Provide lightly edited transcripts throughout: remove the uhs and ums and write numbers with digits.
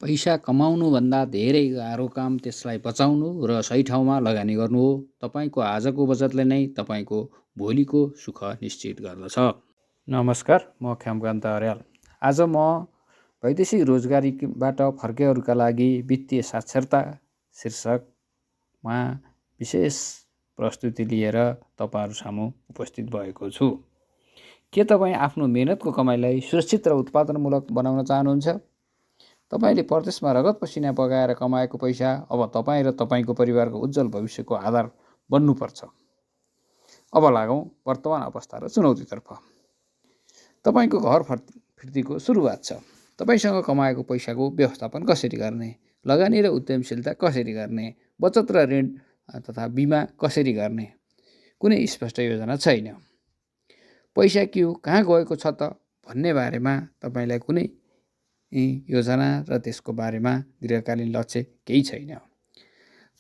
पैसा कमाउनुभन्दा धेरै गाह्रो काम त्यसलाई बचाउनु र सही ठाउँमा लगानी गर्नु हो। तपाईँको आजको बचतले नै तपाईँको भोलिको सुख निश्चित गर्दछ। नमस्कार, म ख्यामकान्त अर्याल। आज म वैदेशिक रोजगारीबाट फर्केहरूका लागि वित्तीय साक्षरता शीर्षकमा विशेष प्रस्तुति लिएर तपाईँहरू सामु उपस्थित भएको छु। के तपाईँ आफ्नो मेहनतको कमाइलाई सुरक्षित र उत्पादनमूलक बनाउन चाहनुहुन्छ? तपाईँले परदेशमा रगत पसिना बगाएर कमाएको पैसा अब तपाईँ र तपाईँको परिवारको उज्जवल भविष्यको आधार बन्नुपर्छ। अब लागौँ वर्तमान अवस्था र चुनौतीतर्फ। तपाईँको घर फिर्तीको सुरुवात छ। तपाईँसँग कमाएको पैसाको व्यवस्थापन कसरी गर्ने, लगानी र उद्यमशीलता कसरी गर्ने, बचत र ऋण तथा बिमा कसरी गर्ने, कुनै स्पष्ट योजना छैन। पैसा के हो, कहाँ गएको छ त भन्ने बारेमा तपाईँलाई कुनै योजना र त्यसको बारेमा दीर्घकालीन लक्ष्य केही छैन।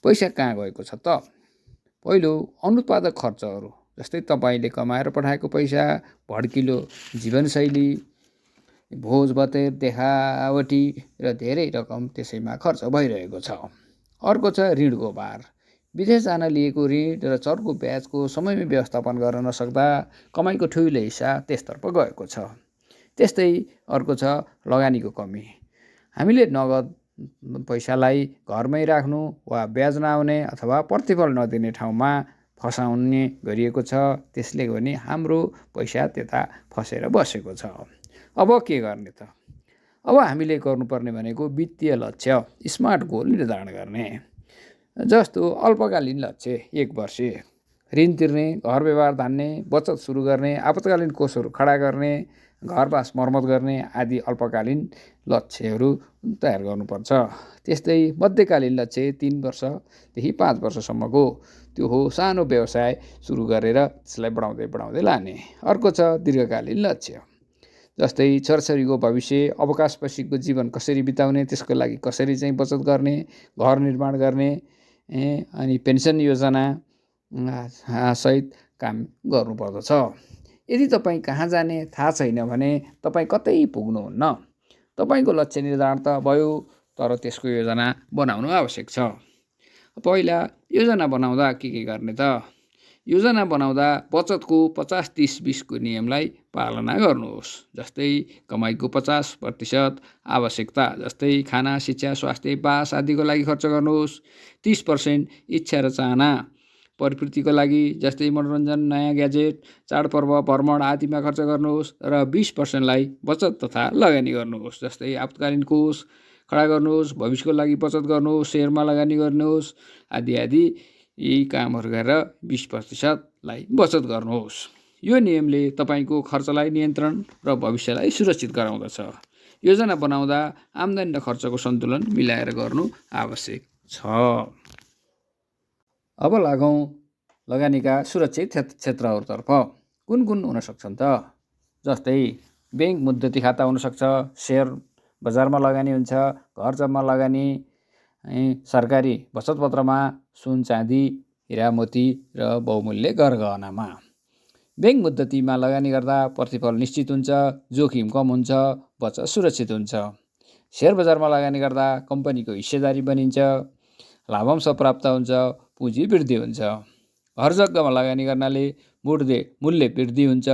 पैसा कहाँ गएको छ त? पहिलो, अनुत्पादक खर्चहरू, जस्तै तपाईँले कमाएर पठाएको पैसा, भड्किलो जीवनशैली, भोजभतेर, देखावटी र धेरै रकम त्यसैमा खर्च भइरहेको छ। अर्को छ ऋणको भार। विदेश जान लिएको ऋण र चर्को ब्याजको समयमै व्यवस्थापन गर्न नसक्दा कमाइको ठुलो हिस्सा त्यसतर्फ गएको छ। त्यस्तै अर्को छ लगानीको कमी। हामीले नगद पैसालाई घरमै राख्नु वा ब्याज नआउने अथवा प्रतिफल नदिने ठाउँमा फसाउने गरिएको छ। त्यसले पनि हाम्रो पैसा त्यता फसेर बसेको छ। अब के गर्ने त? अब हामीले गर्नुपर्ने भनेको वित्तीय लक्ष्य, स्मार्ट गोल निर्धारण गर्ने। जस्तो अल्पकालीन लक्ष्य 1 वर्ष, ऋण तिर्ने, घर व्यवहार धान्ने, बचत सुरु गर्ने, आपतकालीन कोषहरू खडा गर्ने, घरबास मर्मत गर्ने आदि अल्पकालीन लक्ष्यहरू तयार गर्नुपर्छ। त्यस्तै मध्यकालीन लक्ष्य 3 वर्षदेखि 5 वर्षसम्मको, त्यो हो सानो व्यवसाय सुरु गरेर त्यसलाई बढाउँदै लाने। अर्को छ दीर्घकालीन लक्ष्य, जस्तै छोराछोरीको भविष्य, अवकाशपछिको जीवन कसरी बिताउने, त्यसको लागि कसरी चाहिँ बचत गर्ने, घर निर्माण गर्ने, अनि पेन्सन योजना सहित काम गर्नुपर्दछ। यदि तपाईँ कहाँ जाने थाहा छैन भने तपाईँ कतै पुग्नुहुन्न। तपाईँको लक्ष्य निर्धारण त भयो, तर त्यसको योजना बनाउनु आवश्यक छ। पहिला योजना बनाउँदा के गर्ने त? योजना बनाउँदा बचतको 50-30-20 नियमलाई पालना गर्नुहोस्। जस्तै कमाइको 50% आवश्यकता, जस्तै खाना, शिक्षा, स्वास्थ्य, बास आदिको लागि खर्च गर्नुहोस्। 30% इच्छा र चाहना, प्रवृत्तिको लागि, जस्तै मनोरञ्जन, नयाँ ग्याजेट, चाडपर्व, भ्रमण आदिमा खर्च गर्नुहोस्। र 20%लाई बचत तथा लगानी गर्नुहोस्। जस्तै आपतकालीन कोष खडा गर्नुहोस्, भविष्यको लागि बचत गर्नुहोस्, सेयरमा लगानी गर्नुहोस् आदि आदि। यी कामहरू गरेर 20%लाई बचत गर्नुहोस्। यो नियमले तपाईँको खर्चलाई नियन्त्रण र भविष्यलाई सुरक्षित गराउँदछ। योजना बनाउँदा आम्दानी र खर्चको सन्तुलन मिलाएर गर्नु आवश्यक छ। अब लागौँ लगानीका सुरक्षित क्षेत्रहरूतर्फ। कुन हुन सक्छन् त? जस्तै ब्याङ्क मुद्दती खाता हुनसक्छ, सेयर बजारमा लगानी हुन्छ, घर जम्मा लगानी, सरकारी बचत पत्रमा, सुन चाँदी, हिरा मोती र बहुमूल्य गरगहनामा। ब्याङ्क मुद्दतीमा लगानी गर्दा प्रतिफल निश्चित हुन्छ, जोखिम कम हुन्छ, बचत सुरक्षित हुन्छ। सेयर बजारमा लगानी गर्दा कम्पनीको हिस्सेदारी बनिन्छ, लाभांश प्राप्त हुन्छ, पुँजी वृद्धि हुन्छ। घर जग्गामा लगानी गर्नाले मूल्य वृद्धि हुन्छ,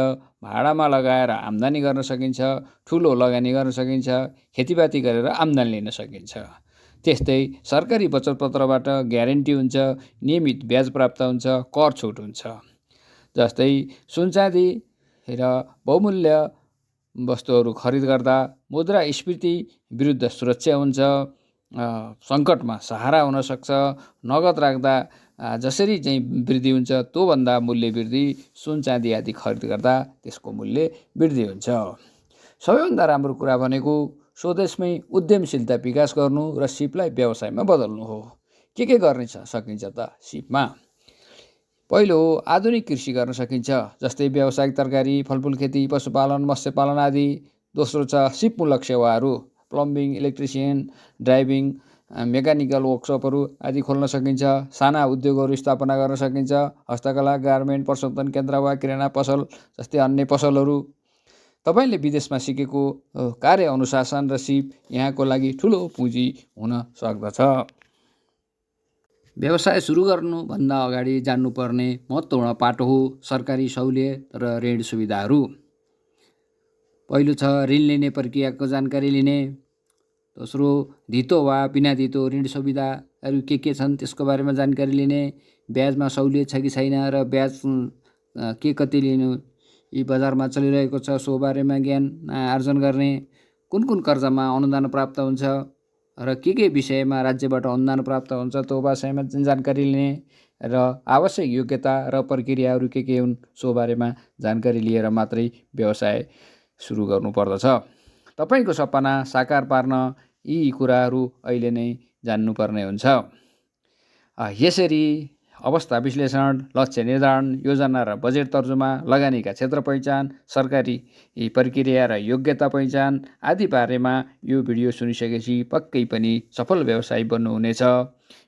भाडामा लगाएर आम्दानी गर्न सकिन्छ, ठुलो लगानी गर्न सकिन्छ, खेतीपाती गरेर आम्दानी लिन सकिन्छ। त्यस्तै सरकारी बचत पत्रबाट ग्यारेन्टी हुन्छ, नियमित ब्याज प्राप्त हुन्छ, कर छुट हुन्छ। जस्तै सुनचाँदी र बहुमूल्य वस्तुहरू खरिद गर्दा मुद्रास्फीति विरुद्ध सुरक्षा हुन्छ, सङ्कटमा सहारा हुन सक्छ। नगद राख्दा जसरी चाहिँ वृद्धि हुन्छ त्योभन्दा मूल्य वृद्धि, सुन चाँदी आदि खरिद गर्दा त्यसको मूल्य वृद्धि हुन्छ। सबैभन्दा राम्रो कुरा भनेको स्वदेशमै उद्यमशीलता विकास गर्नु र सिपलाई व्यवसायमा बदल्नु हो। के गर्न सकिन्छ त सिपमा? पहिलो हो आधुनिक कृषि गर्न सकिन्छ, जस्तै व्यावसायिक तरकारी, फलफुल खेती, पशुपालन, मत्स्यपालन आदि। दोस्रो छ सिपमूलक सेवाहरू, प्लम्बिङ, इलेक्ट्रिसियन, ड्राइभिङ, मेकानिकल वर्कसपहरू आदि खोल्न सकिन्छ। साना उद्योगहरू स्थापना गर्न सकिन्छ, हस्तकला, गार्मेन्ट, प्रशोधन केन्द्र वा किराना पसल जस्तै अन्य पसलहरू। तपाईँले विदेशमा सिकेको कार्य अनुशासन र सिप यहाँको लागि ठुलो पुँजी हुन सक्दछ। व्यवसाय सुरु गर्नुभन्दा अगाडि जान्नुपर्ने महत्त्वपूर्ण पाटो हो सरकारी सहुलियत र ऋण सुविधाहरू। पहिलो छ ऋण लिने प्रक्रियाको जानकारी लिने। दोस्रो धितो वा बिना धितो ऋण सुविधाहरू के छन् त्यसको बारेमा जानकारी लिने। ब्याजमा सहुलियत छ कि छैन र ब्याज कति लिनु यी बजारमा चलिरहेको छ सो बारेमा ज्ञान आर्जन गर्ने। कुन कुन कर्जामा अनुदान प्राप्त हुन्छ र के विषयमा राज्यबाट अनुदान प्राप्त हुन्छ त्यो विषयमा जानकारी लिने र आवश्यक योग्यता र प्रक्रियाहरू के हुन् सो बारेमा जानकारी लिएर मात्रै व्यवसाय सुरु गर्नुपर्दछ। तपाईँको सपना साकार पार्न यी कुराहरू अहिले नै जान्नुपर्ने हुन्छ। यसरी अवस्था विश्लेषण, लक्ष्य निर्धारण, योजना र बजेट तर्जुमा, लगानीका क्षेत्र पहिचान, सरकारी प्रक्रिया र योग्यता पहिचान आदि बारेमा यो भिडियो सुनिसकेपछि पक्कै पनि सफल व्यवसायी बन्नुहुनेछ।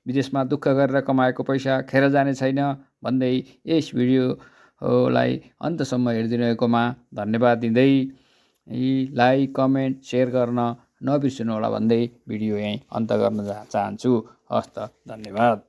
विदेशमा दुःख गरेर कमाएको पैसा खेर जाने छैन भन्दै यस भिडियोलाई अन्तसम्म हेरिदिनुभएकोमा धन्यवाद दिँदै लाइक, कमेन्ट, सेयर गर्न नबिर्सनुहोला भन्दै भिडियो यहीँ अन्त गर्न चाहन्छु। हस्त, धन्यवाद।